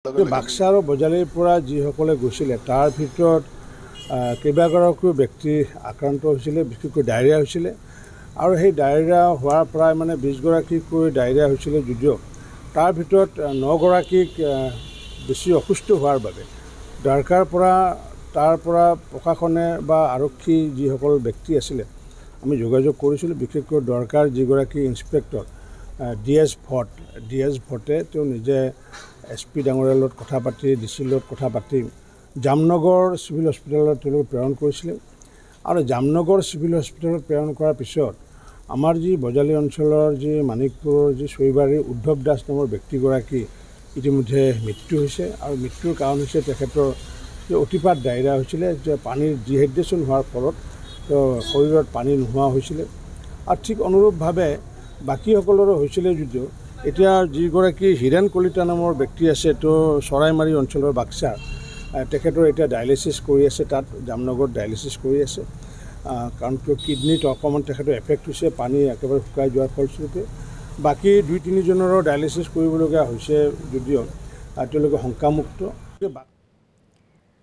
বাক্সা আৰু বজালিৰ পৰা যিসকলে গৈছিলে তাৰ ভিতৰত কেইবাগৰাকীও ব্যক্তি আক্ৰান্ত হৈছিলে, বিশেষকৈ ডায়েৰিয়া হৈছিলে আৰু সেই ডায়েৰিয়া হোৱাৰ প্ৰায় 20গৰাকীকৈ ডায়েৰিয়া হৈছিলে যদিও তাৰ ভিতৰত 9গৰাকীক বেছি অসুস্থ হোৱাৰ বাবে তাৰ পৰা প্ৰশাসনে বা আৰক্ষী যিসকল ব্যক্তি আছিলে আমি যোগাযোগ কৰিছিলোঁ। বিশেষকৈ দৰকাৰ যিগৰাকী ইন্সপেক্টৰ ডি.এছ. ভট্টে তেওঁ নিজে SP ডাঙৰীয়াৰ লগত কথা পাতি DC লগত কথা পাতি জামনগৰ চিভিল হস্পিটেলত তেওঁলোকে প্ৰেৰণ কৰিছিলে আৰু জামনগৰ চিভিল হস্পিটেলত প্ৰেৰণ কৰাৰ পিছত আমাৰ যি বজালী অঞ্চলৰ যি মানিকপুৰৰ যি চৈবাৰীৰ উদ্ধৱ দাস নামৰ ব্যক্তিগৰাকী ইতিমধ্যে মৃত্যু হৈছে আৰু মৃত্যুৰ কাৰণ হৈছে তেখেতৰ যে অতিপাত ডায়েৰিয়া হৈছিলে, যে পানীৰ ডিহাইড্ৰেশ্যন হোৱাৰ ফলত শৰীৰত পানী নোহোৱা হৈছিলে আৰু ঠিক অনুৰূপভাৱে বাকীসকলৰো হৈছিলে যদিও এতিয়া যিগৰাকী হীৰেণ কলিতা নামৰ ব্যক্তি আছে তো চৰাইমাৰী অঞ্চলৰ বাক্সাৰ তেখেতৰ এতিয়া ডায়েলিচিছ কৰি আছে, তাত জামনগৰত ডায়েলিচিছ কৰি আছে কাৰণ কিডনীত অকণমান তেখেতৰ এফেক্ট হৈছে, পানী একেবাৰে শুকাই যোৱাৰ ফলস্বৰূপে। বাকী 2-3জনৰো ডায়েলিচিছ কৰিবলগীয়া হৈছে যদিও তেওঁলোকে শংকামুক্ত।